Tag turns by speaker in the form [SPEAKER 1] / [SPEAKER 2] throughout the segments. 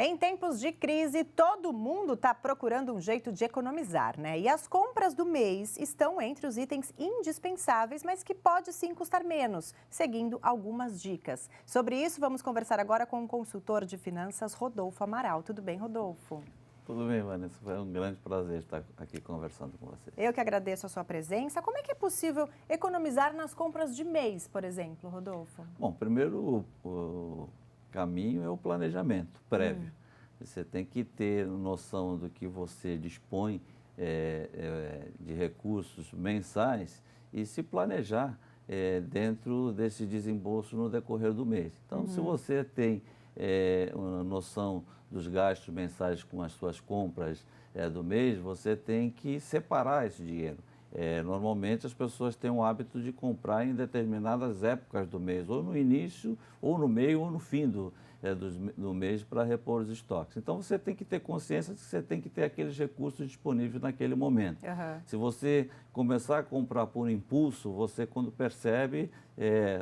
[SPEAKER 1] Em tempos de crise, todo mundo está procurando um jeito de economizar, né? E as compras do mês estão entre os itens indispensáveis, mas que pode sim custar menos, seguindo algumas dicas. Sobre isso, vamos conversar agora com o consultor de finanças, Rodolfo Amaral. Tudo bem, Rodolfo?
[SPEAKER 2] Tudo bem, Vanessa. Foi um grande prazer estar aqui conversando com você.
[SPEAKER 1] Eu que agradeço a sua presença. Como é que é possível economizar nas compras de mês, por exemplo, Rodolfo?
[SPEAKER 2] Bom, primeiro o caminho é o planejamento prévio. Você tem que ter noção do que você dispõe de recursos mensais e se planejar dentro desse desembolso no decorrer do mês. Então, se você tem uma noção dos gastos mensais com as suas compras do mês, você tem que separar esse dinheiro. Normalmente as pessoas têm o hábito de comprar em determinadas épocas do mês, ou no início, ou no meio, ou no fim do mês para repor os estoques. Então você tem que ter consciência de que você tem que ter aqueles recursos disponíveis naquele momento. Se você começar a comprar por impulso, você quando percebe,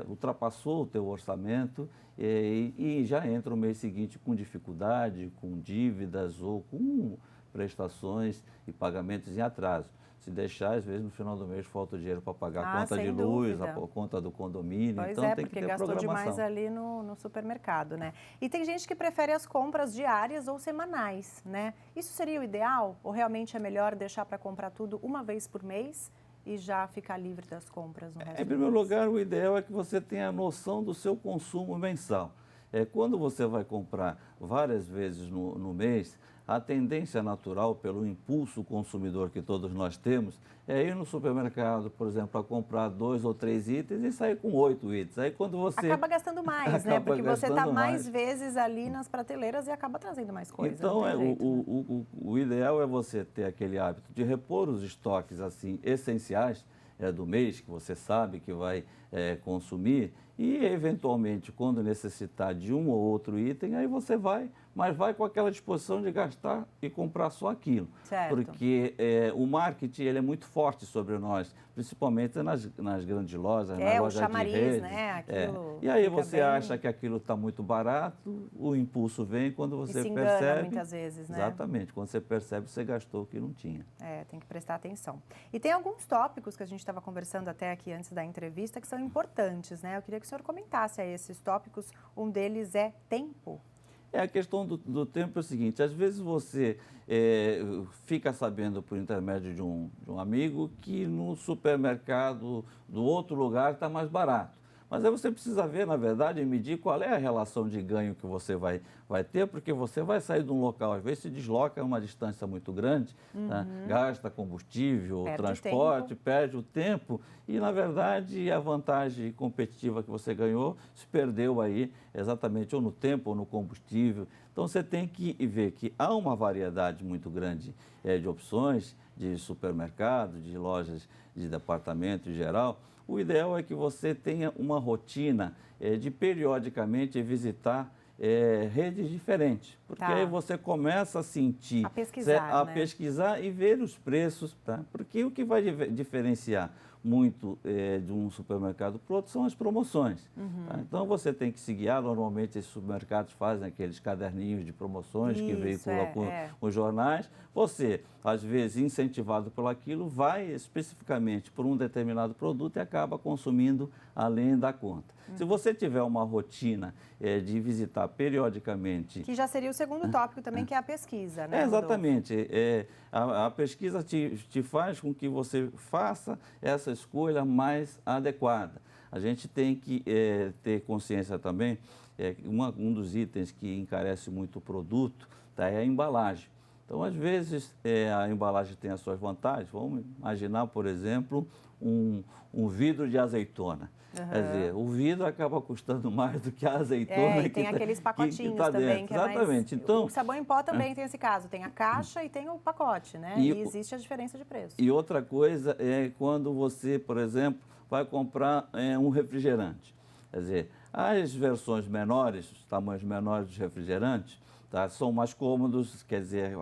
[SPEAKER 2] ultrapassou o teu orçamento e já entra o mês seguinte com dificuldade, com dívidas ou com prestações e pagamentos em atraso. Se deixar, às vezes, no final do mês, falta o dinheiro para pagar a conta de luz, a conta do condomínio.
[SPEAKER 1] Pois
[SPEAKER 2] então, tem que ter
[SPEAKER 1] gastou
[SPEAKER 2] programação.
[SPEAKER 1] demais ali no supermercado, né? E tem gente que prefere as compras diárias ou semanais, né? Isso seria o ideal? Ou realmente é melhor deixar para comprar tudo uma vez por mês e já ficar livre das compras no resto do mês?
[SPEAKER 2] Em primeiro lugar, o ideal é que você tenha a noção do seu consumo mensal. Quando você vai comprar várias vezes no mês, a tendência natural, pelo impulso consumidor que todos nós temos, é ir no supermercado, por exemplo, para comprar 2 ou 3 itens e sair com 8 itens. Aí quando você...
[SPEAKER 1] Acaba gastando mais, né? Porque você está mais vezes ali nas prateleiras e acaba trazendo mais coisa.
[SPEAKER 2] Então,
[SPEAKER 1] o
[SPEAKER 2] ideal é você ter aquele hábito de repor os estoques assim essenciais do mês, que você sabe que vai consumir, e eventualmente, quando necessitar de um ou outro item, aí você vai, mas vai com aquela disposição de gastar e comprar só aquilo.
[SPEAKER 1] Certo.
[SPEAKER 2] Porque o marketing ele é muito forte sobre nós, principalmente nas grandes lojas, nas lojas
[SPEAKER 1] chamariz,
[SPEAKER 2] de rede.
[SPEAKER 1] né? Aquilo
[SPEAKER 2] E aí você
[SPEAKER 1] bem...
[SPEAKER 2] acha que aquilo está muito barato, o impulso vem quando você
[SPEAKER 1] e se engana
[SPEAKER 2] percebe.
[SPEAKER 1] muitas vezes, né?
[SPEAKER 2] Exatamente, quando você percebe, você gastou o que não tinha.
[SPEAKER 1] Tem que prestar atenção. E tem alguns tópicos que a gente estava conversando até aqui antes da entrevista que são importantes, né? Eu queria que o senhor comentasse aí esses tópicos. Um deles é tempo.
[SPEAKER 2] A questão do tempo é o seguinte, às vezes você fica sabendo por intermédio de um amigo que no supermercado do outro lugar está mais barato. Mas aí você precisa ver, na verdade, e medir qual é a relação de ganho que você vai ter, porque você vai sair de um local, às vezes se desloca a uma distância muito grande, né? Gasta combustível,
[SPEAKER 1] perde
[SPEAKER 2] transporte, perde o tempo e, na verdade, a vantagem competitiva que você ganhou se perdeu aí exatamente ou no tempo ou no combustível. Então, você tem que ver que há uma variedade muito grande de opções de supermercado, de lojas de departamento em geral. O ideal é que você tenha uma rotina de periodicamente visitar redes diferentes, porque aí você começa a sentir,
[SPEAKER 1] a
[SPEAKER 2] pesquisar e ver os preços, tá? Porque o que vai diferenciar muito de um supermercado para o outro são as promoções. Tá? Então você tem que se guiar, normalmente esses supermercados fazem aqueles caderninhos de promoções que veiculam com os jornais. Você, às vezes, incentivado por aquilo, vai especificamente por um determinado produto e acaba consumindo além da conta. Se você tiver uma rotina de visitar periodicamente...
[SPEAKER 1] Que já seria o segundo tópico também, que é a pesquisa, né,
[SPEAKER 2] exatamente. A pesquisa te faz com que você faça essa escolha mais adequada. A gente tem que ter consciência também, um dos itens que encarece muito o produto é a embalagem. Então, às vezes, a embalagem tem as suas vantagens. Vamos imaginar, por exemplo, um vidro de azeitona. Quer dizer, o vidro acaba custando mais do que a azeitona.
[SPEAKER 1] E tem aqueles pacotinhos
[SPEAKER 2] tá
[SPEAKER 1] também,
[SPEAKER 2] que é exatamente.
[SPEAKER 1] mais...
[SPEAKER 2] Então,
[SPEAKER 1] o sabão em pó também tem esse caso. Tem a caixa e tem o pacote, né? E existe a diferença de preço.
[SPEAKER 2] E outra coisa é quando você, por exemplo, vai comprar um refrigerante. Quer dizer, as versões menores, os tamanhos menores dos refrigerantes, tá, são mais cômodos, quer dizer,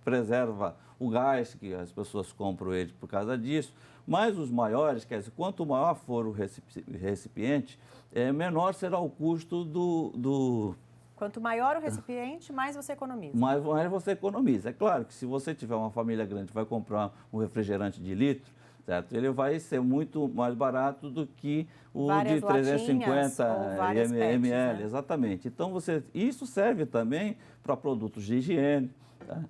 [SPEAKER 2] preserva o gás, que as pessoas compram ele por causa disso, mas os maiores, quer dizer, quanto maior for o recipiente, menor será o custo
[SPEAKER 1] Quanto maior o recipiente, mais você economiza.
[SPEAKER 2] Mais você economiza. É claro que se você tiver uma família grande, vai comprar um refrigerante de litro, certo? Ele vai ser muito mais barato do que o
[SPEAKER 1] Várias
[SPEAKER 2] de 350
[SPEAKER 1] latinhas ou várias
[SPEAKER 2] ml.
[SPEAKER 1] PETs, né?
[SPEAKER 2] Exatamente. Então, isso serve também para produtos de higiene. Tá?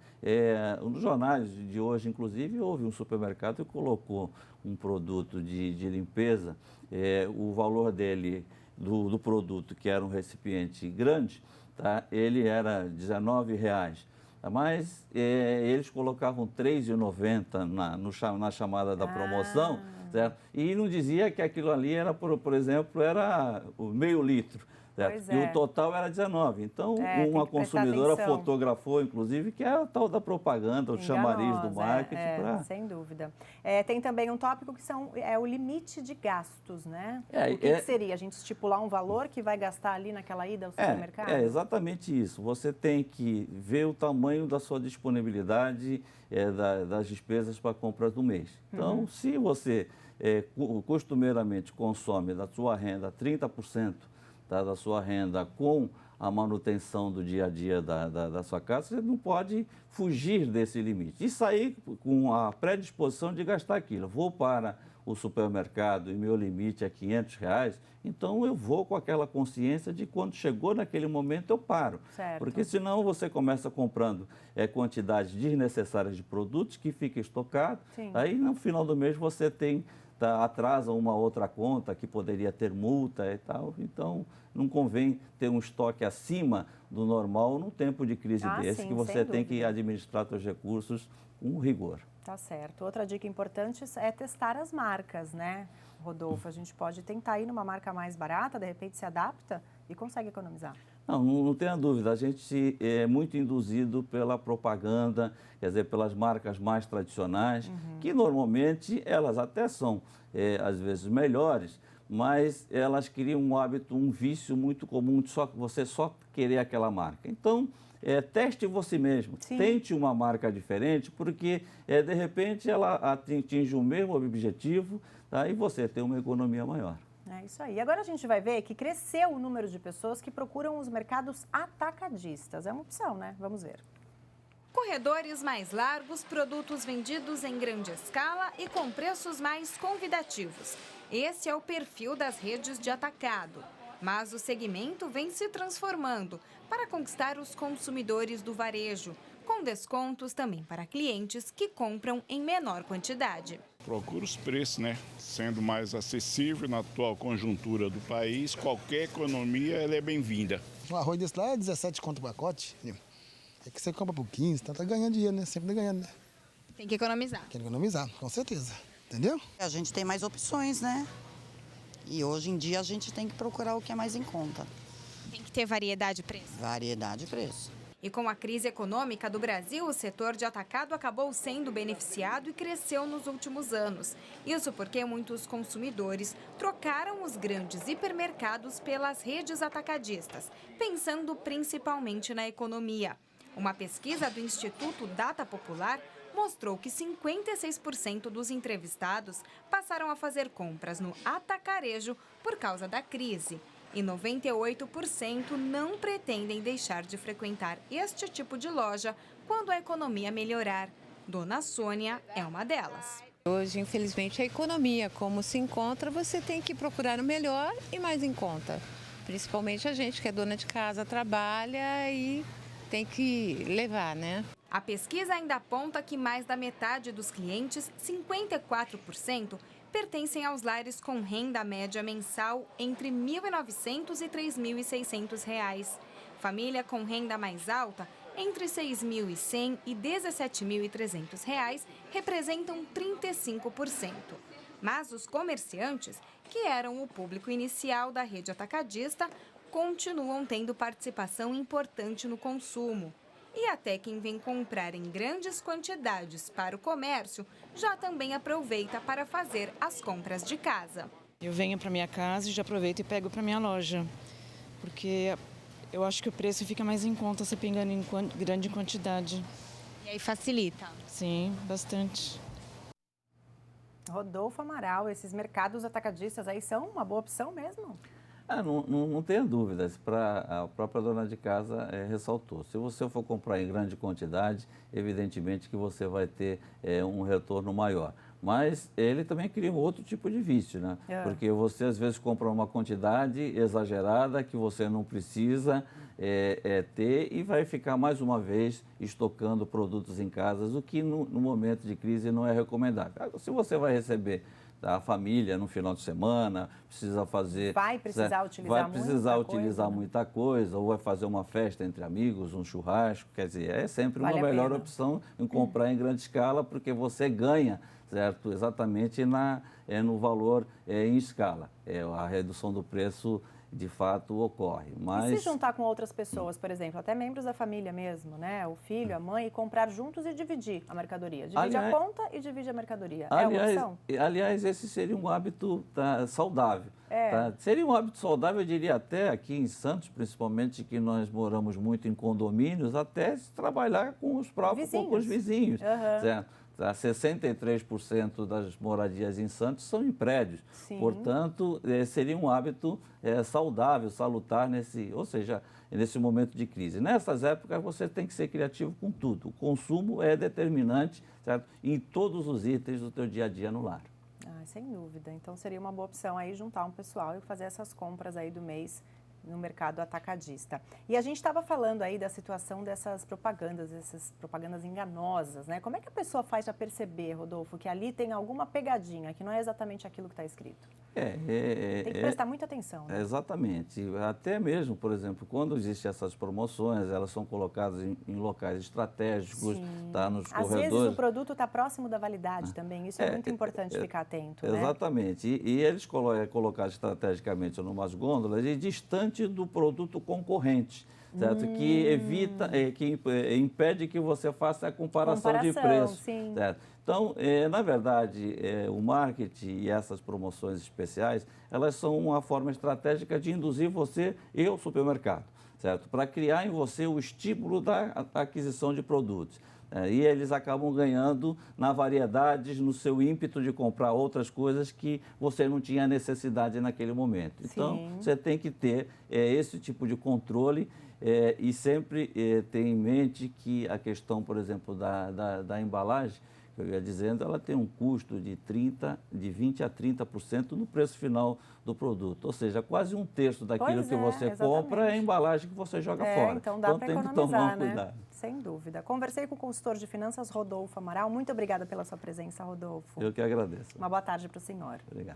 [SPEAKER 2] Nos jornais de hoje, inclusive, houve um supermercado que colocou um produto de limpeza, o valor dele, do produto, que era um recipiente grande, tá? Ele era R$19. Mas eles colocavam R$3,90 na chamada da promoção, certo? E não dizia que aquilo ali era, por exemplo, era o meio litro, certo? E o total era 19. Então, uma consumidora fotografou, inclusive, que é a tal da propaganda, o chamariz do marketing.
[SPEAKER 1] Sem dúvida. Tem também um tópico que é o limite de gastos, né? O que seria? A gente estipular um valor que vai gastar ali naquela ida ao supermercado?
[SPEAKER 2] É exatamente isso. Você tem que ver o tamanho da sua disponibilidade das despesas para compras do mês. Então, se você costumeiramente consome da sua renda 30%, tá, da sua renda com a manutenção do dia a dia da sua casa, você não pode fugir desse limite. E sair com a predisposição de gastar aquilo. Vou para o supermercado e meu limite é R$500, então eu vou com aquela consciência de quando chegou naquele momento eu paro.
[SPEAKER 1] Certo.
[SPEAKER 2] Porque senão você começa comprando quantidades desnecessárias de produtos que fica estocado, aí no final do mês você atrasa uma outra conta que poderia ter multa e tal, então não convém ter um estoque acima do normal num tempo de crise desse, que você tem que administrar seus recursos com rigor.
[SPEAKER 1] Tá certo. Outra dica importante é testar as marcas, né, Rodolfo? A gente pode tentar ir numa marca mais barata, de repente se adapta e consegue economizar.
[SPEAKER 2] Não tenha dúvida, a gente é muito induzido pela propaganda, quer dizer, pelas marcas mais tradicionais, que normalmente elas até são, às vezes, melhores, mas elas criam um hábito, um vício muito comum de você só querer aquela marca. Então, teste você mesmo, tente uma marca diferente, porque, de repente, ela atinge o mesmo objetivo, tá? E você tem uma economia maior.
[SPEAKER 1] É isso aí. Agora a gente vai ver que cresceu o número de pessoas que procuram os mercados atacadistas. É uma opção, né? Vamos ver.
[SPEAKER 3] Corredores mais largos, produtos vendidos em grande escala e com preços mais convidativos. Esse é o perfil das redes de atacado. Mas o segmento vem se transformando para conquistar os consumidores do varejo, com descontos também para clientes que compram em menor quantidade.
[SPEAKER 4] Procura os preços, né? Sendo mais acessível na atual conjuntura do país, qualquer economia ela é bem-vinda.
[SPEAKER 5] Um arroz desse lá é 17 conto o pacote. É que você compra por 15, tá ganhando dinheiro, né? Sempre ganhando, né?
[SPEAKER 3] Tem que economizar.
[SPEAKER 5] Tem que economizar, com certeza. Entendeu?
[SPEAKER 6] A gente tem mais opções, né? E hoje em dia a gente tem que procurar o que é mais em conta.
[SPEAKER 3] Tem que ter variedade de preço.
[SPEAKER 6] Variedade de preço.
[SPEAKER 3] E com a crise econômica do Brasil, o setor de atacado acabou sendo beneficiado e cresceu nos últimos anos. Isso porque muitos consumidores trocaram os grandes hipermercados pelas redes atacadistas, pensando principalmente na economia. Uma pesquisa do Instituto Data Popular mostrou que 56% dos entrevistados passaram a fazer compras no atacarejo por causa da crise. E 98% não pretendem deixar de frequentar este tipo de loja quando a economia melhorar. Dona Sônia é uma delas.
[SPEAKER 7] Hoje, infelizmente, a economia, como se encontra, você tem que procurar o melhor e mais em conta. Principalmente a gente que é dona de casa, trabalha e tem que levar, né?
[SPEAKER 3] A pesquisa ainda aponta que mais da metade dos clientes, 54%, pertencem aos lares com renda média mensal entre R$ 1.900 e R$ 3.600. Família com renda mais alta, entre R$ 6.100 e R$ 17.300, representam 35%. Mas os comerciantes, que eram o público inicial da rede atacadista, continuam tendo participação importante no consumo. E até quem vem comprar em grandes quantidades para o comércio já também aproveita para fazer as compras de casa.
[SPEAKER 8] Eu venho para minha casa e já aproveito e pego para minha loja, porque eu acho que o preço fica mais em conta se pegando em grande quantidade.
[SPEAKER 3] E aí facilita?
[SPEAKER 8] Sim, bastante.
[SPEAKER 1] Rodolfo Amaral, esses mercados atacadistas aí são uma boa opção mesmo?
[SPEAKER 2] Não tenha dúvidas, a própria dona de casa ressaltou. Se você for comprar em grande quantidade, evidentemente que você vai ter um retorno maior. Mas ele também cria um outro tipo de vício, né? Porque você às vezes compra uma quantidade exagerada que você não precisa ter e vai ficar mais uma vez estocando produtos em casa, o que no momento de crise não é recomendável. Se você vai receber a família no final de semana, precisa fazer...
[SPEAKER 1] Vai precisar utilizar
[SPEAKER 2] muita coisa, ou vai fazer uma festa entre amigos, um churrasco, quer dizer, é sempre uma melhor opção em comprar em grande escala, porque você ganha, certo? Exatamente no valor em escala. A redução do preço de fato ocorre. Mas...
[SPEAKER 1] E se juntar com outras pessoas, por exemplo, até membros da família mesmo, né? O filho, a mãe, e comprar juntos e dividir a mercadoria. Divide a conta e divide a mercadoria. É uma opção?
[SPEAKER 2] Aliás, esse seria um hábito saudável. Tá? Seria um hábito saudável, eu diria até aqui em Santos, principalmente, que nós moramos muito em condomínios, até se trabalhar com os próprios vizinhos. Certo? 63% das moradias em Santos são em prédios. Sim. Portanto, seria um hábito saudável, salutar, ou seja, nesse momento de crise. Nessas épocas, você tem que ser criativo com tudo. O consumo é determinante, certo? Em todos os itens do teu dia a dia no lar.
[SPEAKER 1] Sem dúvida. Então, seria uma boa opção aí juntar um pessoal e fazer essas compras aí do mês no mercado atacadista. E a gente estava falando aí da situação dessas propagandas enganosas, né? Como é que a pessoa faz para perceber, Rodolfo, que ali tem alguma pegadinha, que não é exatamente aquilo que está escrito? Tem que prestar muita atenção, né?
[SPEAKER 2] Exatamente. Até mesmo, por exemplo, quando existem essas promoções, elas são colocadas em locais estratégicos, tá, nos corredores.
[SPEAKER 1] Às vezes o produto está próximo da validade também, isso é muito importante ficar atento, né?
[SPEAKER 2] Exatamente. E eles colocados estrategicamente em umas gôndolas e distante do produto concorrente, certo? Que evita, que impede que você faça a comparação de preço.
[SPEAKER 1] Sim.
[SPEAKER 2] Certo? Então, na verdade, o marketing e essas promoções especiais, elas são uma forma estratégica de induzir você e o supermercado, certo? Para criar em você o estímulo da aquisição de produtos. E eles acabam ganhando na variedade, no seu ímpeto de comprar outras coisas que você não tinha necessidade naquele momento. Então, você tem que ter esse tipo de controle e sempre ter em mente que a questão, por exemplo, da embalagem, que eu ia dizendo, ela tem um custo de 20% a 30% no preço final do produto. Ou seja, quase um terço daquilo que você compra é a embalagem que você joga fora.
[SPEAKER 1] Então dá para economizar,
[SPEAKER 2] tem que tomar cuidado.
[SPEAKER 1] Sem dúvida. Conversei com o consultor de finanças, Rodolfo Amaral. Muito obrigada pela sua presença, Rodolfo.
[SPEAKER 2] Eu que agradeço.
[SPEAKER 1] Uma boa tarde para o senhor.
[SPEAKER 2] Obrigado.